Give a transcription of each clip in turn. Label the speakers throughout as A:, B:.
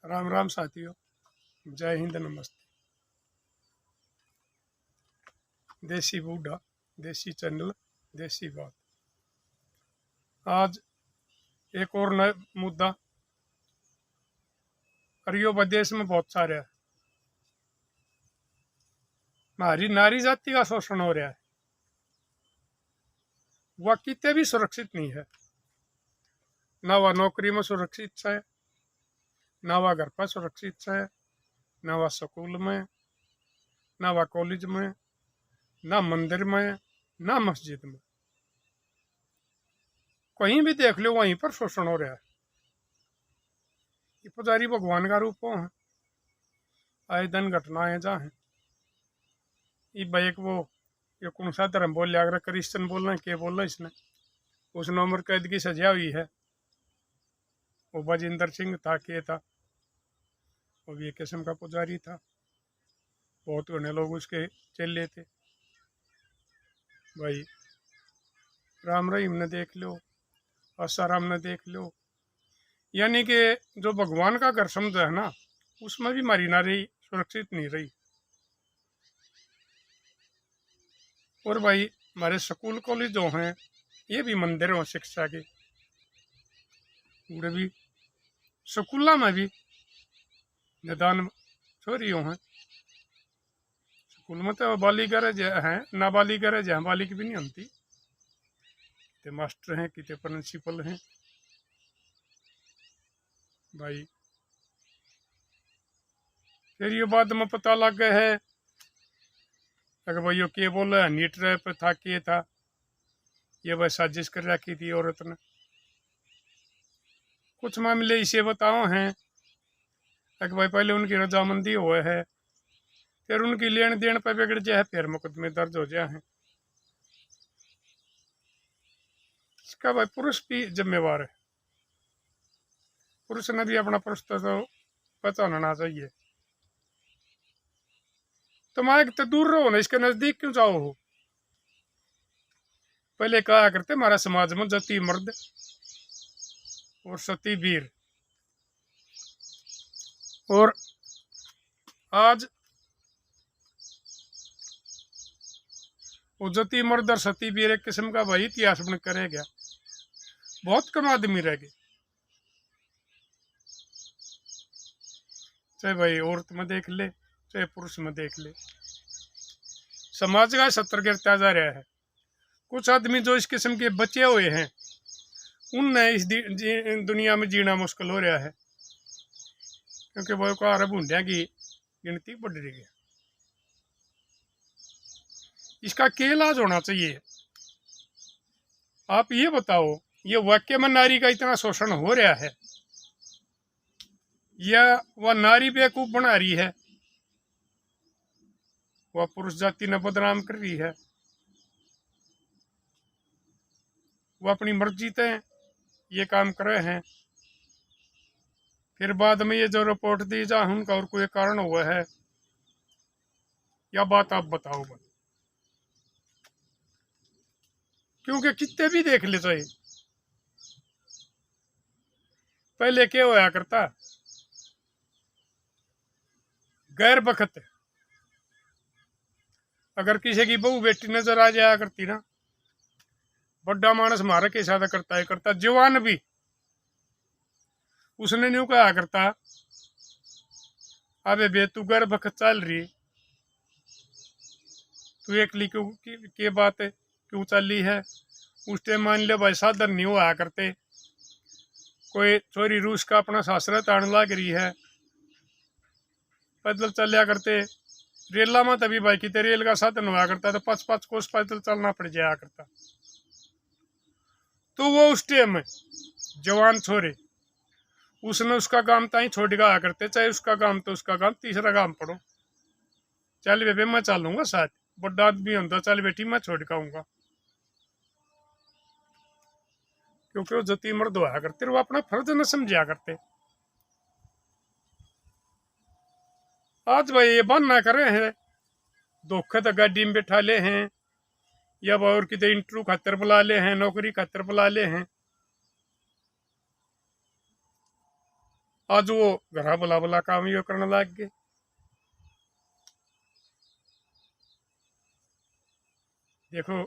A: राम राम साथियों, जय हिंद, नमस्ते। देसी बूढ़ा, देसी चैनल, देसी बात। आज एक और नया मुद्दा। अरियो देश में बहुत सारे है, हमारी नारी जाति का शोषण हो रहा है। वह कितने भी सुरक्षित नहीं है, ना वह नौकरी में सुरक्षित है, ना वह घर पर सुरक्षित है, ना वह स्कूल में, ना वह कॉलेज में, ना मंदिर में, ना मस्जिद में। कहीं भी देख लो वहीं पर शोषण हो रहा है। ये पुजारी भगवान का रूप हो है, आए दिन घटनाएं जहाँ हैं। ये भाई एक वो ये कौन सा धर्म बोल लिया, अगर क्रिश्चियन बोल रहे हैं, क्या बोल रहे इसने, उसने उम्र कैद की सजा हुई है। वो बजिंदर सिंह था, के था, वो भी एक किस्म का पुजारी था। बहुत घने लोग उसके चेले थे। भाई राम रहीम ने देख लो, आसाराम ने देख लो, यानी कि जो भगवान का घर समझ है ना, उसमें भी हमारी नारी सुरक्षित नहीं रही। और भाई हमारे स्कूल कॉलेज जो हैं, ये भी मंदिर हो शिक्षा के, पूरे भी स्कूलों में भी निदान छोरियों हैं। स्कूल में तो बालीगरज हैं, नाबालिगरज हैं, बालिग भी नहीं होती। कितने मास्टर हैं, कितने प्रिंसिपल हैं। भाई फिर ये बाद में पता लग गया है अगर भाई ये के बोला नीट रैप था, के था, ये भाई साजिश कर रखी थी औरत ने। कुछ मामले इसे बताओ हैं कि भाई पहले उनकी रजामंदी हुआ है, फिर उनकी लेन देन पर बिगड़ जाए, फिर मुकदमे दर्ज हो जाए हैं। इसका भाई पुरुष भी जिम्मेवार है। पुरुष ने भी अपना पुरुष तो पहचानना चाहिए। तुम आगे तो दूर रहो ना, इसके नजदीक क्यों जाओ हो। पहले कहा करते हमारा समाज में जती मर्द और सती वीर, और आज वो जती मर्द और सती वीर एक किस्म का भाई इतिहास बन करे गया। बहुत कम आदमी रह गए, चाहे भाई औरत में देख ले, चाहे पुरुष में देख ले। समाज का सत्तर गिरता जा रहा है। कुछ आदमी जो इस किस्म के बचे हुए हैं, उनने इस दुनिया में जीना मुश्किल हो रहा है, क्योंकि वो का भूंडिया की गिनती बढ़ रही है। इसका क्या इलाज होना चाहिए, आप ये बताओ। ये वाक्य में नारी का इतना शोषण हो रहा है, या वह नारी बेवकूफ बना रही है, वह पुरुष जाति ने बदनाम कर रही है। वो अपनी मर्जी से ये काम कर रहे हैं, फिर बाद में ये जो रिपोर्ट दी जा उनका और कोई कारण हुआ है, या बात आप बताओ भाई। क्योंकि कितने भी देख ले चाहिए, पहले क्या होया करता, गैर बखत अगर किसी की बहू बेटी नजर आ जाया करती ना, बड़ा मानस मारा के साथ करता जवान भी, उसने न्यू कहा करता, अबे बे तू गैर बखत चल रही, तू एक ली क्यों के बात है, क्यों चल रही है। उस टाइम मान लो भाई साधन नहीं हुआ करते, कोई चोरी रूस का अपना सासरा ताड़ लग रही है, पैदल चलिया करते। रेला में तभी भाई कितने रेल का साधन हुआ करता, तो 5-5 कोस पैदल चलना पड़ जाया करता। तो वो उस टाइम जवान छोरे, उसने उसका काम ताई छोड़ गया करते, चाहे उसका काम तो उसका काम, तीसरा काम पड़ो, चल बेबे मैं चलूंगा साथ, बड़ा आदमी होता, चल बेटी मैं छोड़ आऊंगा। क्योंकि वो जती मर्द होया करते, वो अपना फर्ज न समझा करते। आज भाई ये बहाना करे हैं, धोखे तो गाड़ी में बैठा ले हैं, या और कितने इंटरव्यू खातर बुला ले हैं, नौकरी खातर बुला ले हैं। आज वो घरा बुला बुला काम यो करने लग गए। देखो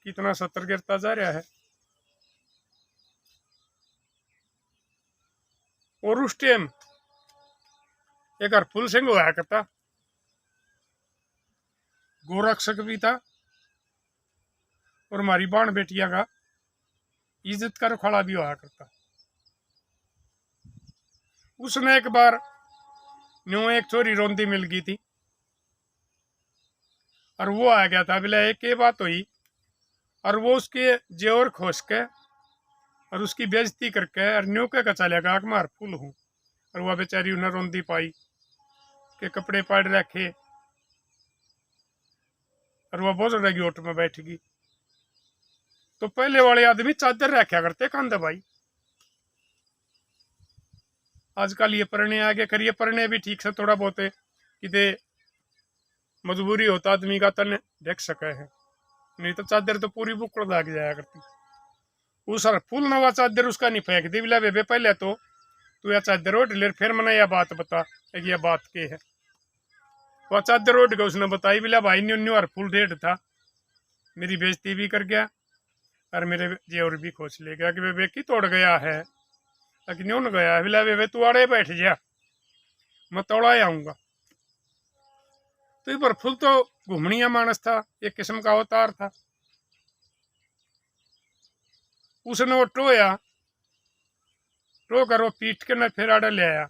A: कितना सत्तर गिरता जा रहा है। और उस टाइम एक हरफुल सिंह हुआ करता, गोरक्षक भी था और हमारी बाण बेटिया का इज्जत का खड़ा भी हुआ करता। उसने एक बार न्यू एक छोरी रोंदी मिल गई थी और वो आ गया था, बोला एक बात हुई, और वो उसके जेवर खोस के और उसकी बेइज्जती करके और न्यू के चलेगा कि मार फुल हूँ। और वह बेचारी उन्हें रोंदी पाई के कपड़े पाड़ रखे और वह बोझ रही ओट में बैठ गई। तो पहले वाले आदमी चादर रखा करते कंधे भाई। आजकल ये परने आगे करिए, परने भी ठीक से थोड़ा बहुत कि मजबूरी होता आदमी का तन देख सके है, नहीं तो चादर तो पूरी बुकड़ लाग जाया करती। उस फुल नवा चादर उसका नहीं फेंक दी, बोला बेबे पहले तो तू यह चादर ओढ़ ले, फिर मैंने यह बात बता यह बात के है। वह चादर ओढ़ के उसने बताई, बोला भाई न्यू न्यू और फुल रेट था, मेरी बेइज्जती भी कर गया और मेरे जेवर भी खोज ले गया कि बेबे की तोड़ गया है, न्यू न गया है। बोला बेबे तू आड़े बैठ जा, मैं तोड़ा आऊंगा। तो ये पर फुल तो घूमनिया मानस था, एक किस्म का अवतार था। उसने वो टोया टो करो पीट के न फिर आड़े ले आया।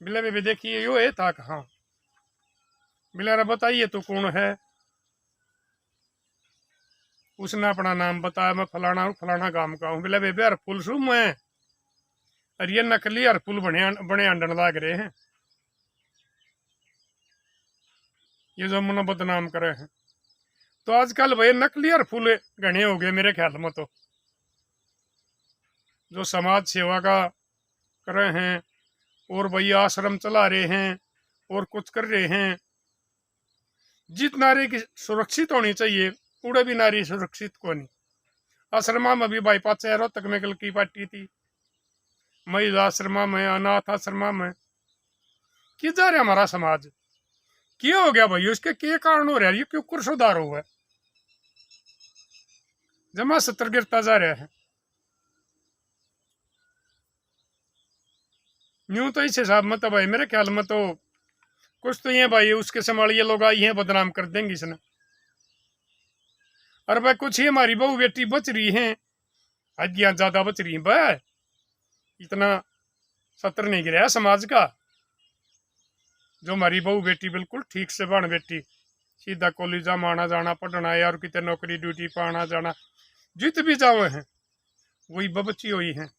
A: बोला बेबे देखिए यो है था कहाँ। बोला रे बताइए तो कौन है। उसने अपना नाम बताया, मैं फलाना फलाना गांव का हूँ। बोला बेबे हरफुल शू मैं, और ये नकली हरफुल बने अंडन लाग रहे हैं, ये जो मुना बदनाम करे हैं। तो आजकल भाई नकली हरफुल घने हो गए मेरे ख्याल में, तो जो समाज सेवा का कर रहे हैं और भाई आश्रम चला रहे हैं और कुछ कर रहे हैं। जित नारी की सुरक्षित होनी चाहिए उड़े भी नारी सुरक्षित को नहीं। आश्रमा में भी भाई 5 तक में कल की पार्टी थी, महिला आश्रमा में, अनाथ आश्रमा में। कि जा रहा हमारा समाज, क्या हो गया भाई, उसके क्या कारण हो रहा है, ये क्यों कर सुधार हुआ है, जमा 70 गिरता जा रहा है। न्यू तो इस हिसाब में तो भाई मेरे ख्याल में तो कुछ तो ये भाई उसके संभालिए लोग आई हैं बदनाम कर देंगे इसने। और भाई कुछ ही हमारी बहू बेटी बच रही हैं, हदियां ज्यादा बच रही हैं भाई, इतना 70 नहीं गिरा समाज का। जो हमारी बहू बेटी बिल्कुल ठीक से बन बेटी, सीधा कॉलेजा में आना जाना पढ़ना है और कितने नौकरी ड्यूटी पर आना जाना, जित भी जाओ हैं वही बच्ची हुई हैं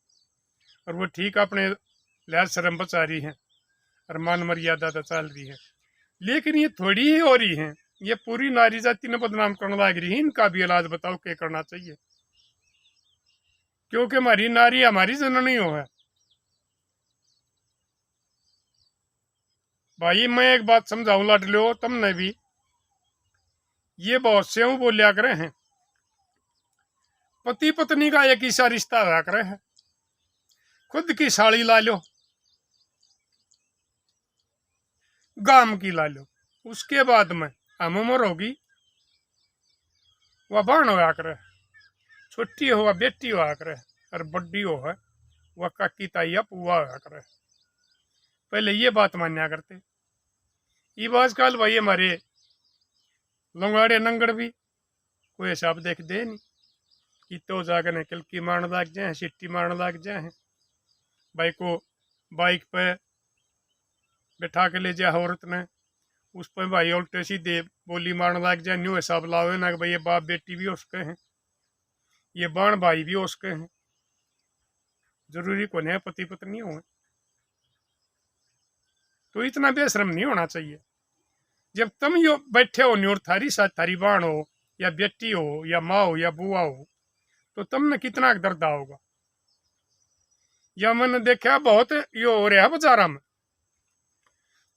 A: और वो ठीक अपने लिहाज शर्म बचा रही हैं और मान मर्यादा तो चल रही है। लेकिन ये थोड़ी ही हो रही है, ये पूरी नारी जाति ने बदनाम करने लग रही है। इनका भी इलाज बताओ क्या करना चाहिए, क्योंकि हमारी नारी हमारी जननी हो है। भाई मैं एक बात समझाऊं लाडलो तुमने भी, ये बहुत से बोलिया करे हैं पति पत्नी का एक ही सा रिश्ता हुआ करे है, खुद की साड़ी ला लो, गाम की ला लो, उसके बाद में हम उम्र होगी वह बहन हुआ करे, छोटी हुआ बेटी हुआ करे और बड्डी हो है वह काकी ताइया पुआ हुआ करे। पहले ये बात मान्या करते। ये आजकल भाई हमारे लंगाड़े नंगड़ भी कोई हिसाब देख दे नहीं कि तो जाकर निकल की मारने लग जाए, सिट्टी मारने लग जाए, भाई को बाइक पे बैठा के ले जाए औरत ने, उस पर भाई उल्टे सीधे बोली मारने लग जाए। न्यू हिसाब लाओ ना कि भाई ये बाप बेटी भी उसके हैं, ये बाण भाई भी उसके हैं, जरूरी को नहीं पति पत्नी हो। तो इतना बेशरम नहीं होना चाहिए। जब तुम यो बैठे हो न्योर थारी साथ थारी बाण हो या बेटी हो या माँ हो या बुआ हो, तो तुमने कितना दर्द होगा। या मैंने देखा बहुत यो हो रहा है बाजारा में,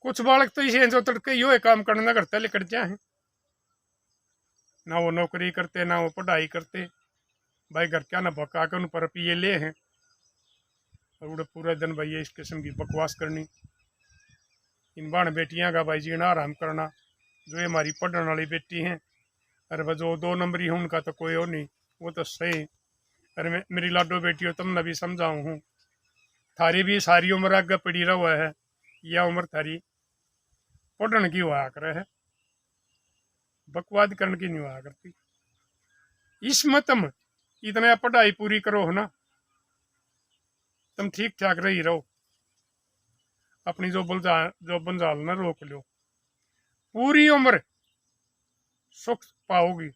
A: कुछ बालक तो इसे जो तड़के यो काम करने करते लेकर जाए, ना वो नौकरी करते ना वो पढ़ाई करते, भाई घर क्या ना भका के उन पर पिए ले हैं और पूरा दिन भाई इस किस्म की बकवास करनी, इन बाण बेटियां का भाई जीना आराम करना। जो ये हमारी पढ़ने वाली बेटी हैं, अरे भाई जो 2 नंबरी हूँ उनका तो कोई और नहीं, वो तो सही। अरे मेरी लाडो बेटी हो, तुमने भी समझाऊँ हूँ, थारी भी सारी उम्र आगे पड़ी रहा हुआ है, यह उम्र थारी पढ़ने की हुआ करे है, बकवाद करने की नहीं हुआ करती। इसमें तुम इतना पढ़ाई पूरी करो है ना, तुम ठीक ठाक रही रहो, अपनी जो बंजाल ना रोक लो, पूरी उम्र सुख पाओगी।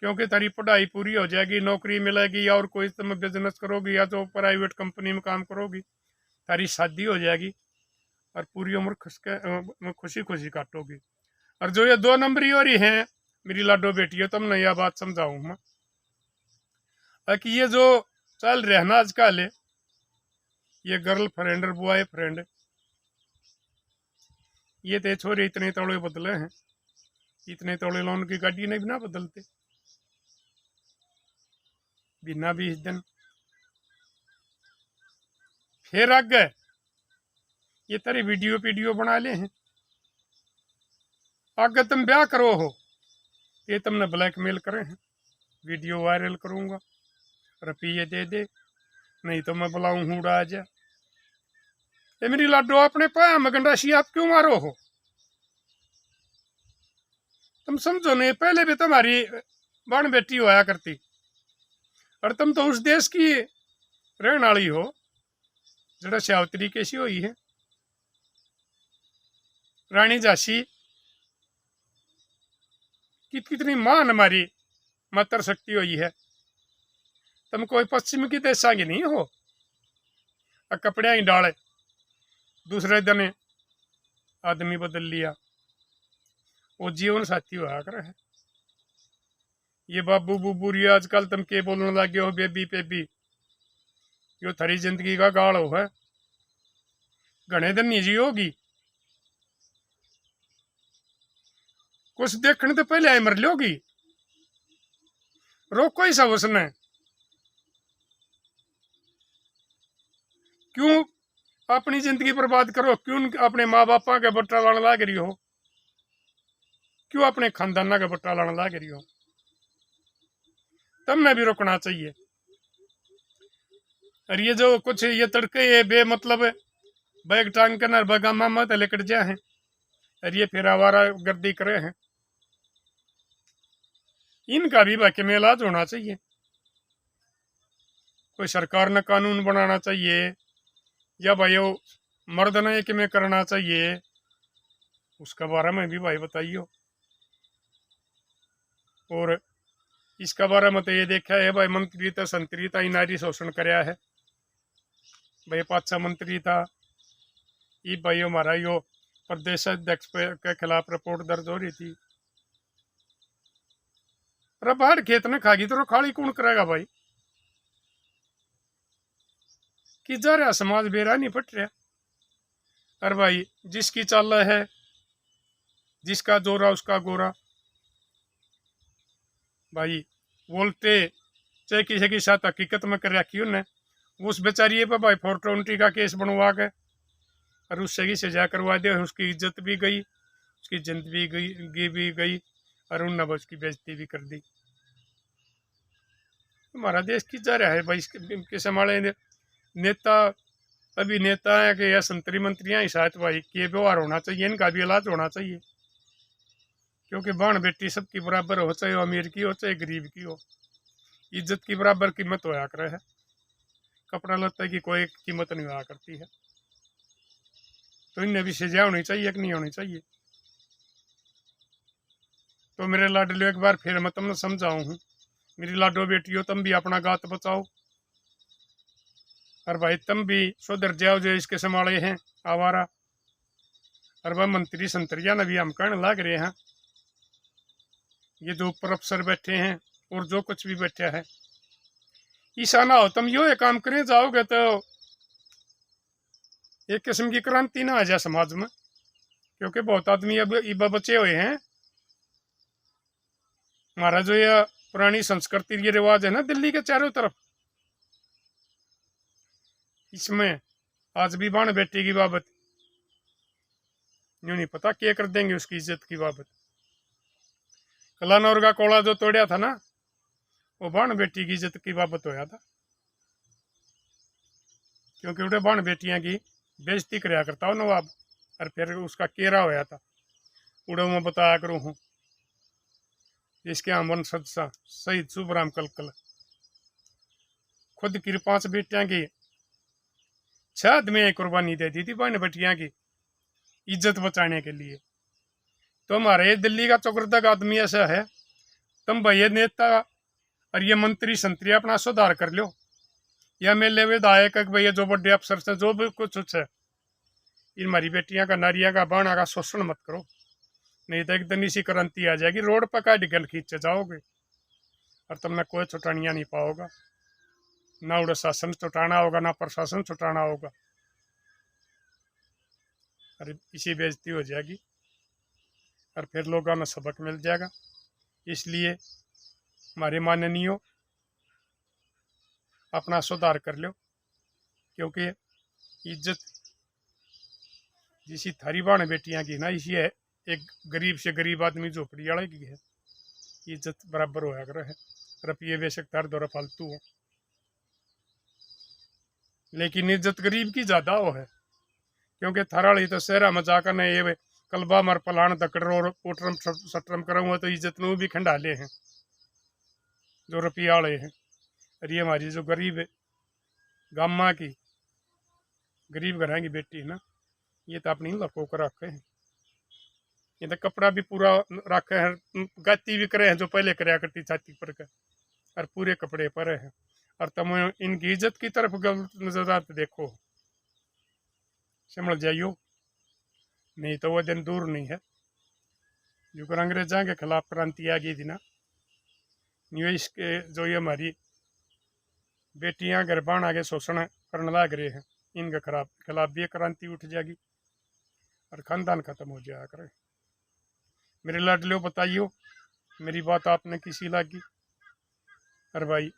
A: क्योंकि तेरी पढ़ाई पूरी हो जाएगी, नौकरी मिलेगी, और कोई तुम बिजनेस करोगी या तो प्राइवेट कंपनी में काम करोगी, तारी शादी हो जाएगी और पूरी उम्र खुशी खुशी काटोगी। और जो ये 2 नंबरी और ही हैं मेरी लाडो बेटी है, तुमने यह बात समझाऊँ मैं कि ये जो चल रहा है ना आजकल, ये गर्ल फ्रेंड और बॉय फ्रेंड, ये तो छोरे इतने तोड़े बदले हैं, इतने तोड़े लोन की गाड़ी नहीं बिना बदलते, बिना 20 दिन। फिर आगे ये तेरी वीडियो बना ले हैं, आगे तुम ब्याह करो हो, ये तुमने ब्लैकमेल करे हैं, वीडियो वायरल करूंगा, रुपये दे, नहीं तो मैं बुलाऊं हूड़ा आ जा। ये मेरी लाडो अपने पाया में गंडासी आप क्यों मारो हो? तुम समझो नहीं, पहले भी तुम्हारी बहन बेटी होया करती, और तुम तो उस देश की रहने वाली हो जरा सावत्री कैसी हुई है, रानी झांसी कितनी महान हमारी मातर शक्ति हुई है। तुम कोई पश्चिम की देशा की नहीं हो, कपड़े ही डाले दूसरे दिन आदमी बदल लिया, वो जीवन साथी हुआ कर है। ये बाबू बुबू रिया आजकल तुम के बोलने लगे हो, बेबी बेबी, यो थारी जिंदगी का गाल हो है, घने दिन नहीं जियोगी, कुछ देखने तो पहले आई मर लोगी, रोको ही सब उसने। क्यों अपनी जिंदगी बर्बाद करो, क्यों अपने माँ बापा के बट्टा लाने लाग रही हो, क्यों अपने खानदाना के बट्टा लाने लाग रही हो? तुमने भी रोकना चाहिए। और ये जो कुछ ये तड़के ये बेमतलब बैग टांग कर बगामा मत लेकर जा है, और ये फिर आवारा गर्दी करे हैं, इनका भी बाकी में इलाज होना चाहिए। कोई सरकार ने कानून बनाना चाहिए, या भाई वो मर्द ने एक में करना चाहिए, उसका बारे में भी भाई बताइए। और इसका बारे में तो ये देखा है भाई, मंत्री तो संतरी था, नारी शोषण कराया है भाई, 5 मंत्री था, ये भाई हमारा यो प्रदेश अध्यक्ष के खिलाफ रिपोर्ट दर्ज हो रही थी। अरे बाहर खेत ने खागी तो खाली कौन करेगा भाई, कि जा रहा समाज बेरा नहीं पट रहा। अरे भाई जिसकी चाल है, जिसका जोरा उसका गोरा भाई, बोलते चाहे किसी की साथ हकीकत में कर रखी उन्हें, उस बेचारी पर भाई 420 का केस बनवा के और उससे की सजा करवा दे, उसकी इज्जत भी गई, उसकी जिंदगी भी गई, और उन उसकी बेइज्जती भी कर दी। हमारा देश की जा रहा है भाई, इसके संभाले नेता अभिनेता है कि या संतरी मंत्रियां ही साथ भाई के व्यवहार होना चाहिए, इनका भी इलाज होना चाहिए। क्योंकि बहन बेटी सबकी बराबर हो, चाहे अमीर की हो चाहे गरीब की हो, इज्जत की बराबर कीमत होया करे है, कपड़ा लत्ते की कोई कीमत नहीं होया करती है। तो इन्हें भी सजा होनी चाहिए कि नहीं होनी चाहिए? तो मेरे लाडलो एक बार फिर मैं तुमने समझाऊं हूँ, मेरी लाडो बेटियों तुम भी अपना गात बचाओ, और भाई तुम भी सुधर जाओ जो इसके संभाले हैं आवारा। और वह मंत्री संतरिया ने भी हम कहने लग रहे हैं, ये जो ऊपर अफसर बैठे हैं और जो कुछ भी बैठा है, ईसा ना हो तुम यो काम करें जाओगे तो एक किस्म की क्रांति ना आ जाए समाज में। क्योंकि बहुत आदमी अब इबा बचे हुए हैं, हमारा जो यह पुरानी संस्कृति ये रिवाज है ना दिल्ली के चारों तरफ, इसमें आज भी बाण बेटी की बाबत यूं नहीं पता क्या कर देंगे उसकी इज्जत की बाबत। कलानौर का कोड़ा जो तोड़ा था ना, वो बाण बेटी की इज्जत की बाबत होया था, क्योंकि उड़े बाण बेटियां की बेइज्जती कराया करता हो नवाब, और फिर उसका केरा होया था। उड़े मैं बताया करूँ हूँ इसके यहाँ वंशज सा शहीद शुभराम कलकल खुद की 5 बेटियां की 6 आदमी कुर्बानी दे दी थी बाण बेटियां की इज्जत बचाने के लिए। तो हमारे दिल्ली का चौकरदग आदमी ऐसा है, तुम भैया नेता और ये मंत्री संतरी अपना सुधार कर लो, या मेले विधायक भैया जो बड़े अफसर से जो भी कुछ है, इन हमारी बेटियां का नारिया का बाणा का शोषण मत करो, नहीं तो एक दिन इसी क्रांति आ जाएगी, रोड पर का गल खींचे जाओगे और तुमने कोई छुटानिया नहीं पाओगा, ना उड़े शासन छुटाना होगा ना प्रशासन छुटाना होगा, अरे इसी बेइज्जती हो जाएगी और फिर लोगों में सबक मिल जाएगा। इसलिए हमारे माननीय अपना सुधार कर लो, क्योंकि इज्जत जिसी थारी बाण बेटियां की ना, इसी है एक गरीब से गरीब आदमी झोपड़ी वाले की है, इज्जत बराबर होया करे है। रुपये बेशक तार दौरा फालतू हो, लेकिन इज्जत गरीब की ज्यादा हो है, क्योंकि थाराली तो शहरा में जाकर ने ये कलबा मर पलान दकड़ और पोटरम सटरम करूँगा तो इज्जत नू भी खंडाले हैं जो रुपये वाले हैं। और ये हमारी जो गरीब गामा की गरीब घर की बेटी है ना, ये तो अपनी लको कर रखे हैं, ये तो कपड़ा भी पूरा रखे हैं, गाती भी करे हैं जो पहले कराया करती छाती पर का, और पूरे कपड़े पर है। और तुम इनकी इज्जत की तरफ नजर देखो, समझ जाइयो, नहीं तो वो दिन दूर नहीं है जो अंग्रेजा के खिलाफ क्रांति आ गई थी ना, न्यू इसके जो ये हमारी बेटियां गर्भाण आगे शोषण करने लग रहे हैं, इनके खिलाफ भी क्रांति उठ जाएगी और खानदान खत्म हो जाया करे। मेरे लाडलियों बताइयो मेरी बात आपने किसी लगी, अरे भाई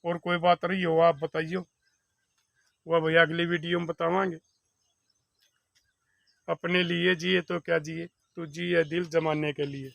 A: और कोई बात रही हो आप बताइयो, वह भैया अगली वीडियो में बतावांगे। अपने लिए जिए तो क्या जिए, तू जिए दिल जमाने के लिए।